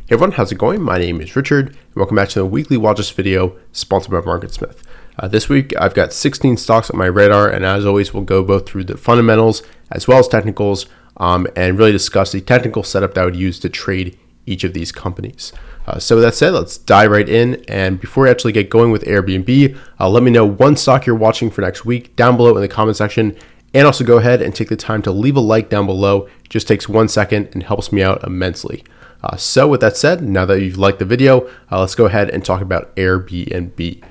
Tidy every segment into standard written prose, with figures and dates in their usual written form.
Hey everyone, how's it going? My name is Richard, and welcome back to the weekly Watchlist video sponsored by MarketSmith. This week, I've got 16 stocks on my radar, and as always, we'll go both through the fundamentals as well as technicals, and really discuss the technical setup that I would use to trade each of these companies. So with that said, let's dive right in. And before we actually get going with Airbnb, let me know one stock you're watching for next week down below in the comment section. And also go ahead and take the time to leave a like down below. It just takes 1 second and helps me out immensely. So with that said, now that you've liked the video, let's go ahead and talk about Airbnb.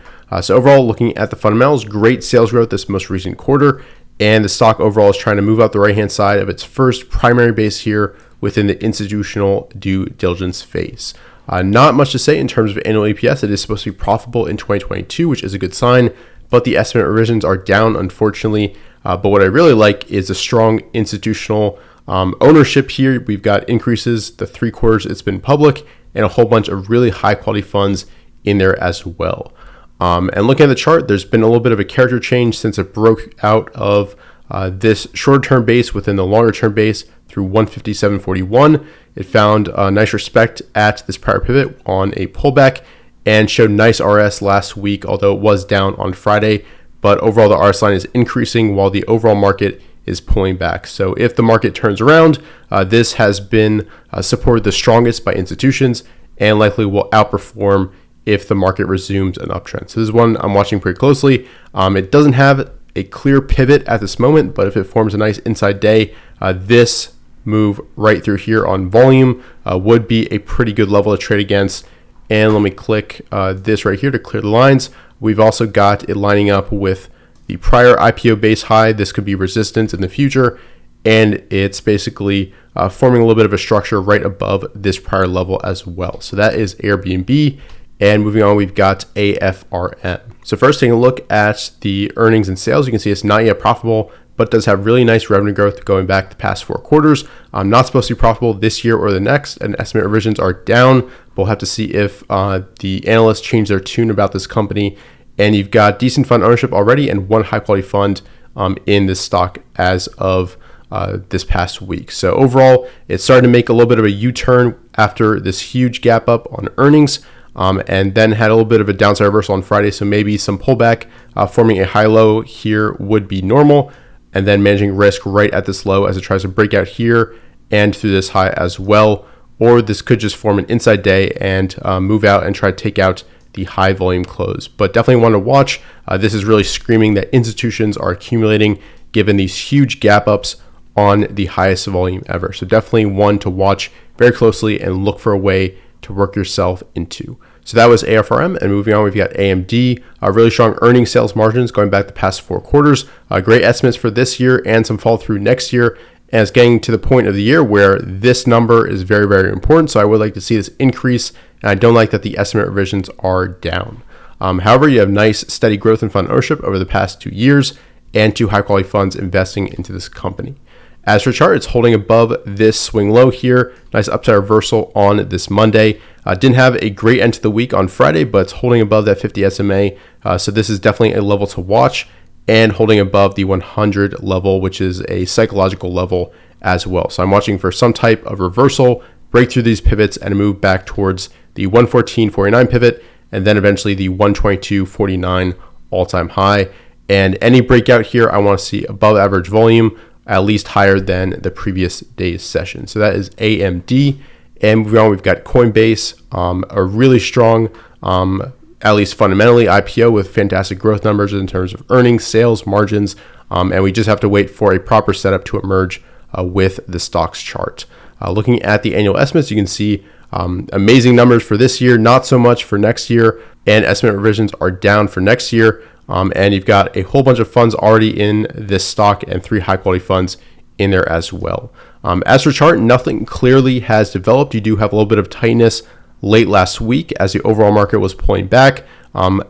So overall, looking at the fundamentals, great sales growth this most recent quarter, and the stock overall is trying to move out the right-hand side of its first primary base here within the institutional due diligence phase. Not much to say in terms of annual EPS. It is supposed to be profitable in 2022, which is a good sign, but the estimate revisions are down, unfortunately. But what I really like is a strong institutional ownership here. We've got increases the 3 quarters it's been public, and a whole bunch of really high quality funds in there as well. And looking at the chart, there's been a little bit of a character change since it broke out of this shorter term base within the longer term base through 157.41. It found nice respect at this prior pivot on a pullback and showed nice RS last week, although it was down on Friday. But overall, the RS line is increasing while the overall market is pulling back. So if the market turns around, this has been supported the strongest by institutions and likely will outperform if the market resumes an uptrend. So this is one I'm watching pretty closely. It doesn't have a clear pivot at this moment, but if it forms a nice inside day, this move right through here on volume would be a pretty good level to trade against. And let me click this right here to clear the lines. We've also got it lining up with the prior IPO base high. This could be resistance in the future, and it's basically forming a little bit of a structure right above this prior level as well. So that is Airbnb. And moving on, we've got AFRM. So first, taking a look at the earnings and sales, you can see it's not yet profitable, but does have really nice revenue growth going back the past 4 quarters. Not supposed to be profitable this year or the next, and estimate revisions are down. We'll have to see if the analysts change their tune about this company. And you've got decent fund ownership already and one high quality fund in this stock as of this past week. So overall, it's starting to make a little bit of a U-turn after this huge gap up on earnings, and then had a little bit of a downside reversal on Friday. So maybe some pullback, forming a high low here would be normal, and then managing risk right at this low as it tries to break out here and through this high as well. Or this could just form an inside day and move out and try to take out the high volume close. But definitely want to watch. This is really screaming that institutions are accumulating given these huge gap ups on the highest volume ever. So definitely one to watch very closely and look for a way to work yourself into. So that was AFRM, and moving on, we've got AMD, really strong earnings sales margins going back the past 4 quarters, great estimates for this year and some fall through next year. And it's getting to the point of the year where this number is very, very important. So I would like to see this increase, and I don't like that the estimate revisions are down. However, you have nice steady growth in fund ownership over the past 2 years and 2 high quality funds investing into this company. As for chart, it's holding above this swing low here. Nice upside reversal on this Monday. Didn't have a great end to the week on Friday, but it's holding above that 50 SMA. So this is definitely a level to watch, and holding above the 100 level, which is a psychological level as well. So I'm watching for some type of reversal, break through these pivots, and move back towards the 114.49 pivot, and then eventually the 122.49 all-time high. And any breakout here, I want to see above average volume, at least higher than the previous day's session. So that is AMD. And moving on, we've got Coinbase, a really strong, at least fundamentally, IPO with fantastic growth numbers in terms of earnings, sales, margins. And we just have to wait for a proper setup to emerge with the stocks chart. Looking at the annual estimates, you can see amazing numbers for this year, not so much for next year, and estimate revisions are down for next year. And you've got a whole bunch of funds already in this stock and 3 high quality funds in there as well. As for chart, nothing clearly has developed. You do have a little bit of tightness late last week as the overall market was pulling back,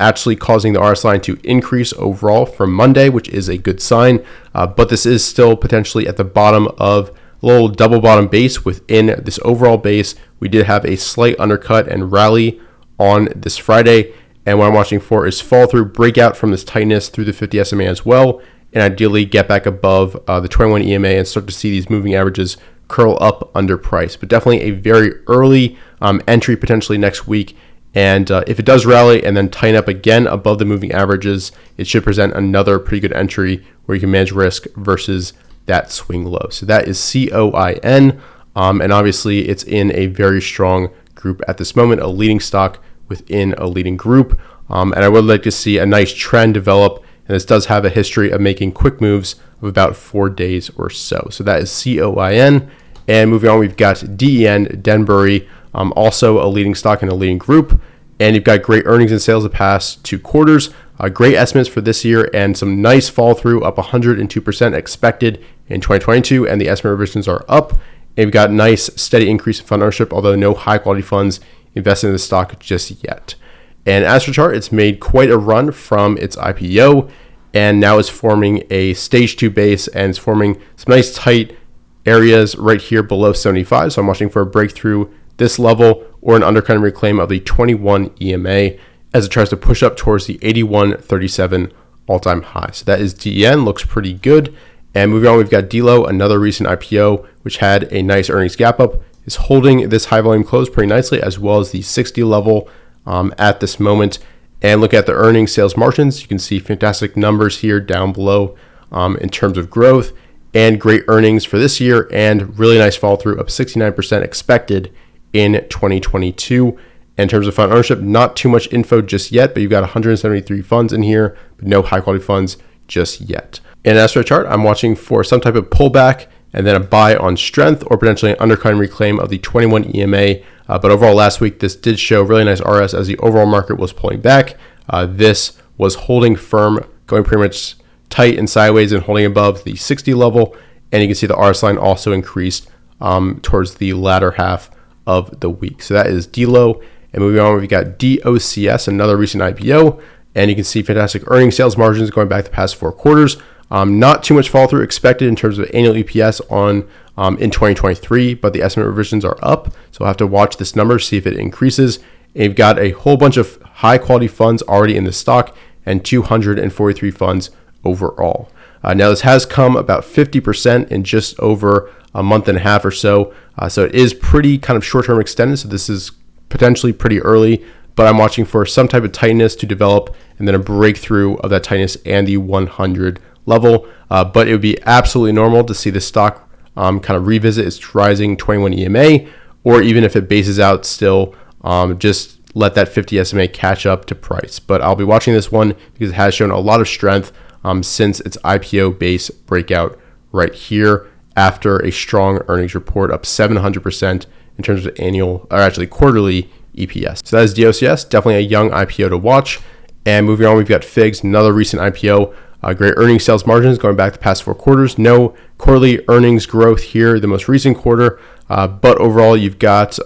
actually causing the RS line to increase overall from Monday, which is a good sign. But this is still potentially at the bottom of a little double bottom base within this overall base. We did have a slight undercut and rally on this Friday. And what I'm watching for is fall through, breakout from this tightness through the 50 SMA as well, and ideally get back above the 21 EMA and start to see these moving averages curl up under price. But definitely a very early entry potentially next week. And if it does rally and then tighten up again above the moving averages, it should present another pretty good entry where you can manage risk versus that swing low. So that is COIN. And obviously it's in a very strong group at this moment, a leading stock within a leading group. And I would like to see a nice trend develop. And this does have a history of making quick moves of about 4 days or so. So that is COIN. And moving on, we've got DEN, Denbury, also a leading stock in a leading group. And you've got great earnings and sales the past 2 quarters, great estimates for this year, and some nice fall through, up 102% expected in 2022. And the estimate revisions are up. And you've got nice steady increase in fund ownership, although no high quality funds invested in the stock just yet. And as for chart, it's made quite a run from its IPO and now is forming a stage 2 base and it's forming some nice tight areas right here below 75. So I'm watching for a breakthrough this level or an undercut and reclaim of the 21 EMA as it tries to push up towards the 81.37 all-time high. So that is DEN, looks pretty good. And moving on, we've got DLO, another recent IPO, which had a nice earnings gap up, is holding this high volume close pretty nicely, as well as the 60 level at this moment. And look at the earnings sales margins. You can see fantastic numbers here down below in terms of growth and great earnings for this year and really nice fall through, up 69% expected in 2022. In terms of fund ownership, not too much info just yet, but you've got 173 funds in here, but no high quality funds just yet. And as for a chart, I'm watching for some type of pullback and then a buy on strength or potentially an undercut and reclaim of the 21 EMA. But overall last week, this did show really nice RS as the overall market was pulling back. This was holding firm, going pretty much tight and sideways and holding above the 60 level. And you can see the RS line also increased towards the latter half of the week. So that is DLO. And moving on, we've got DOCS, another recent IPO. And you can see fantastic earnings sales margins going back the past 4 quarters. Not too much fall through expected in terms of annual EPS in 2023, but the estimate revisions are up. So we'll have to watch this number, see if it increases. And you've got a whole bunch of high quality funds already in the stock and 243 funds overall. Now this has come about 50% in just over a month and a half or so. So it is pretty kind of short-term extended. So this is potentially pretty early, but I'm watching for some type of tightness to develop and then a breakthrough of that tightness and the 100 level. But it would be absolutely normal to see the stock kind of revisit its rising 21 EMA, or even if it bases out still, just let that 50 SMA catch up to price. But I'll be watching this one because it has shown a lot of strength since its IPO base breakout right here after a strong earnings report, up 700% in terms of annual, or actually quarterly EPS. So that is DOCS, definitely a young IPO to watch. And moving on, we've got FIGS, another recent IPO. Great earnings sales margins going back the past 4 quarters. No quarterly earnings growth here, the most recent quarter. But overall, you've got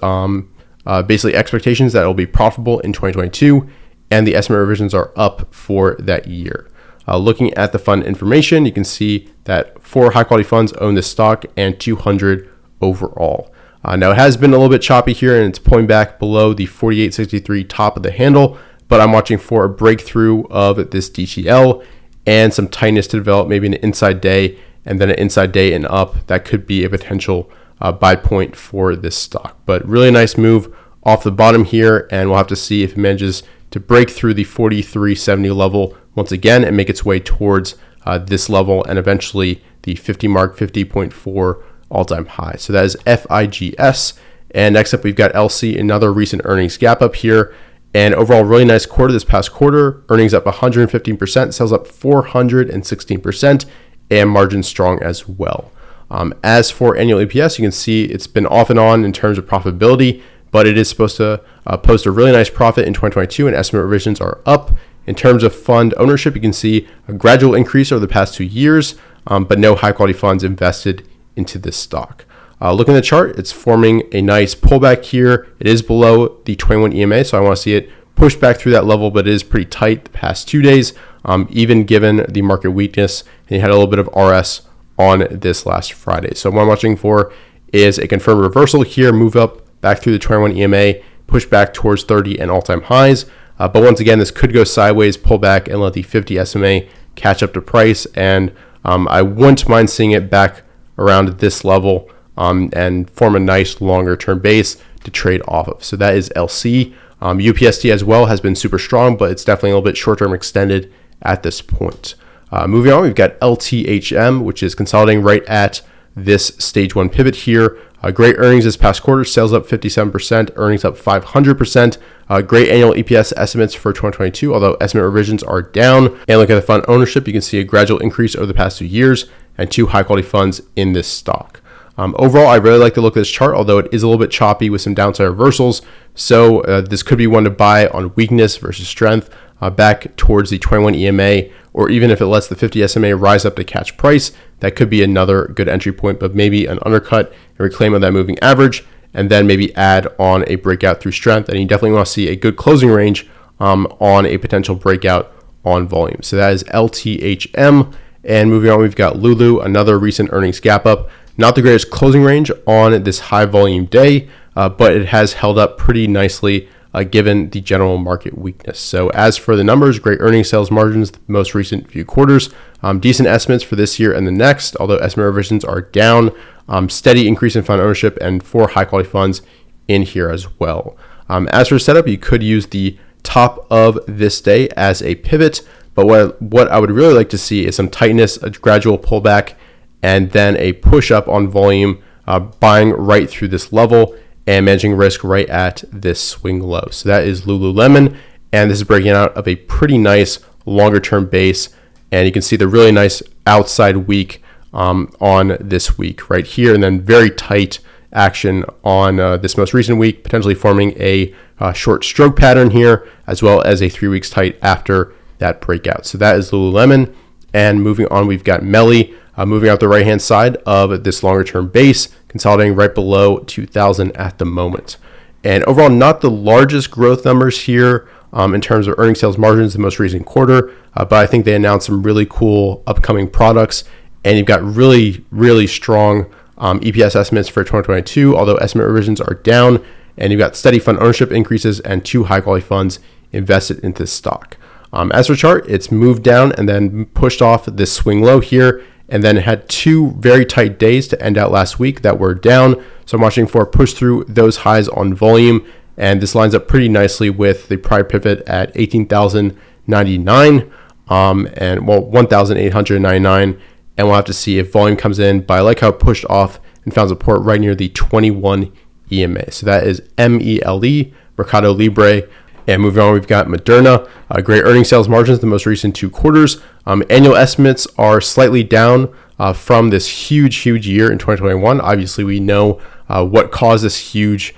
basically expectations that it will be profitable in 2022. And the estimate revisions are up for that year. Looking at the fund information, you can see that 4 high quality funds own this stock and 200 overall. Now it has been a little bit choppy here and it's pulling back below the 48.63 top of the handle, but I'm watching for a breakthrough of this DTL and some tightness to develop, maybe an inside day and then an inside day and up. That could be a potential buy point for this stock. But really nice move off the bottom here, and we'll have to see if it manages to break through the 43.70 level once again and make its way towards this level and eventually the 50 mark, 50.4 all-time high. So that is FIGS. And next up, we've got LC, another recent earnings gap up here. And overall, really nice quarter this past quarter. Earnings up 115%, sales up 416%, and margins strong as well. As for annual EPS, you can see it's been off and on in terms of profitability, but it is supposed to post a really nice profit in 2022, and estimate revisions are up. In terms of fund ownership, you can see a gradual increase over the past 2 years, but no high-quality funds invested into this stock. Looking at the chart, it's forming a nice pullback here. It is below the 21 EMA, so I want to see it push back through that level, but it is pretty tight the past 2 days, even given the market weakness. And you had a little bit of RS on this last Friday. So what I'm watching for is a confirmed reversal here, move up back through the 21 EMA, push back towards 30 and all-time highs. But once again, this could go sideways, pull back, and let the 50 SMA catch up to price. And I wouldn't mind seeing it back around this level and form a nice longer-term base to trade off of. So that is LC. UPST as well has been super strong, but it's definitely a little bit short-term extended at this point. Moving on, we've got LTHM, which is consolidating right at this stage 1 pivot here. Great earnings this past quarter, sales up 57%, earnings up 500%. Great annual EPS estimates for 2022, although estimate revisions are down. And look at the fund ownership, you can see a gradual increase over the past 2 years and 2 high quality funds in this stock. Overall, I really like the look of this chart, although it is a little bit choppy with some downside reversals. So this could be one to buy on weakness versus strength back towards the 21 EMA, or even if it lets the 50 SMA rise up to catch price, that could be another good entry point, but maybe an undercut and reclaim of that moving average, and then maybe add on a breakout through strength. And you definitely want to see a good closing range on a potential breakout on volume. So that is LTHM. And moving on, we've got LULU, another recent earnings gap up. Not the greatest closing range on this high volume day, but it has held up pretty nicely given the general market weakness. So as for the numbers, great earnings, sales margins, the most recent few quarters, decent estimates for this year and the next, although estimate revisions are down, steady increase in fund ownership, and 4 high quality funds in here as well. As for setup, you could use the top of this day as a pivot, but what I would really like to see is some tightness, a gradual pullback, and then a push up on volume, buying right through this level and managing risk right at this swing low. So that is Lululemon, and this is breaking out of a pretty nice longer term base, and you can see the really nice outside week on this week right here, and then very tight action on this most recent week, potentially forming a short stroke pattern here, as well as a 3 weeks tight after that breakout. So that is Lululemon. And moving on, we've got MELI moving out the right hand side of this longer term base, consolidating right below 2000 at the moment. And overall, not the largest growth numbers here in terms of earnings, sales margins the most recent quarter, but I think they announced some really cool upcoming products, and you've got really strong EPS estimates for 2022, although estimate revisions are down, and you've got steady fund ownership increases and 2 high quality funds invested into this stock. As for chart, it's moved down and then pushed off this swing low here, and then it had 2 very tight days to end out last week that were down. So I'm watching for a push through those highs on volume, and this lines up pretty nicely with the prior pivot at 18,099 and 1,899, and we'll have to see if volume comes in. But I like how it pushed off and found support right near the 21 EMA. So that is MELI, Mercado Libre. And moving on, we've got Moderna, great earnings, sales margins the most recent 2 quarters. Annual estimates are slightly down from this huge year in 2021. Obviously, we know what caused this huge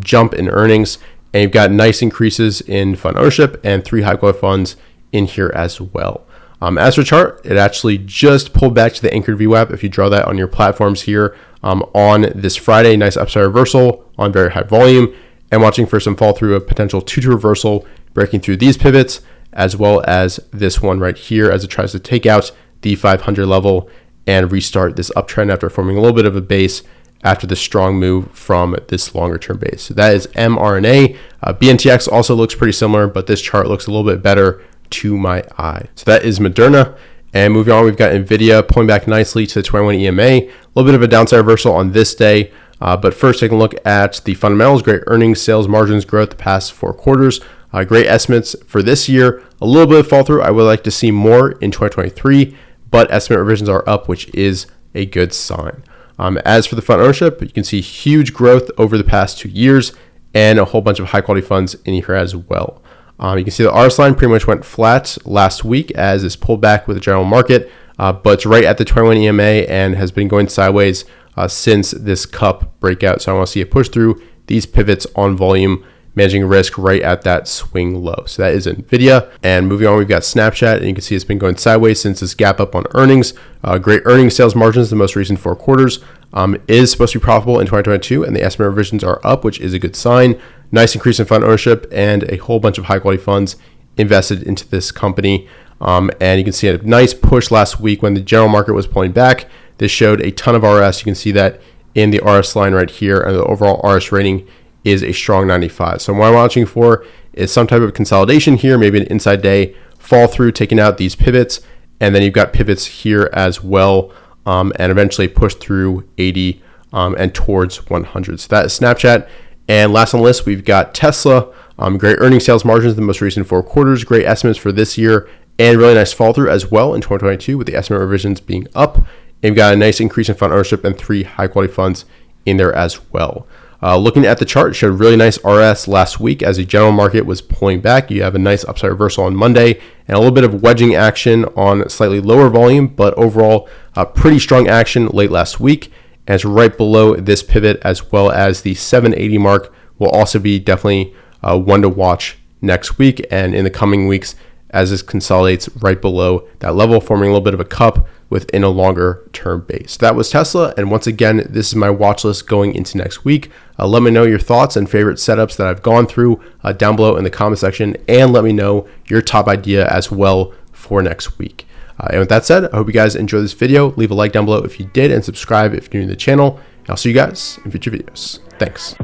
jump in earnings, and you've got nice increases in fund ownership and 3 high quality funds in here as well. As for chart, it actually just pulled back to the anchored VWAP. If you draw that on your platforms here on this Friday, nice upside reversal on very high volume, and watching for some fall through, a potential 2-2 reversal, breaking through these pivots, as well as this one right here as it tries to take out the 500 level and restart this uptrend after forming a little bit of a base after the strong move from this longer term base. So that is MRNA. BNTX also looks pretty similar, but this chart looks a little bit better to my eye. So that is Moderna. And moving on, we've got NVIDIA pulling back nicely to the 21 EMA. A little bit of a downside reversal on this day. But first, taking a look at the fundamentals, great earnings, sales, margins growth the past 4 quarters. Great estimates for this year. A little bit of fall through. I would like to see more in 2023, but estimate revisions are up, which is a good sign. As for the fund ownership, you can see huge growth over the past 2 years and a whole bunch of high quality funds in here as well. You can see the RS line pretty much went flat last week as it's pulled back with the general market, but it's right at the 21 EMA and has been going sideways since this cup breakout. So I want to see a push through these pivots on volume, managing risk right at that swing low. So that is NVIDIA. And moving on, we've got Snapchat, and you can see it's been going sideways since this gap up on earnings. Great earnings, sales margins the most recent 4 quarters. Is supposed to be profitable in 2022, and the estimate revisions are up, which is a good sign. Nice increase in fund ownership and a whole bunch of high quality funds invested into this company. And you can see a nice push last week when the general market was pulling back. This showed a ton of RS. You can see that in the RS line right here, and the overall RS rating is a strong 95. So what I'm watching for is some type of consolidation here, maybe an inside day fall through, taking out these pivots, and then you've got pivots here as well, and eventually push through 80 and towards 100. So that is Snapchat. And last on the list, we've got Tesla. Great earnings sales margins in the most recent 4 quarters, great estimates for this year, and really nice fall through as well in 2022 with the estimate revisions being up. And we've got a nice increase in fund ownership and 3 high quality funds in there as well. Looking at the chart, showed really nice RS last week as the general market was pulling back. You have a nice upside reversal on Monday and a little bit of wedging action on slightly lower volume, but overall pretty strong action late last week. And it's right below this pivot, as well as the 780 mark will also be definitely one to watch next week and in the coming weeks as this consolidates right below that level, forming a little bit of a cup within a longer term base. That was Tesla. And once again, this is my watch list going into next week. Let me know your thoughts and favorite setups that I've gone through down below in the comment section, and let me know your top idea as well for next week. And with that said, I hope you guys enjoyed this video. Leave a like down below if you did, and subscribe if you're new to the channel. And I'll see you guys in future videos. Thanks.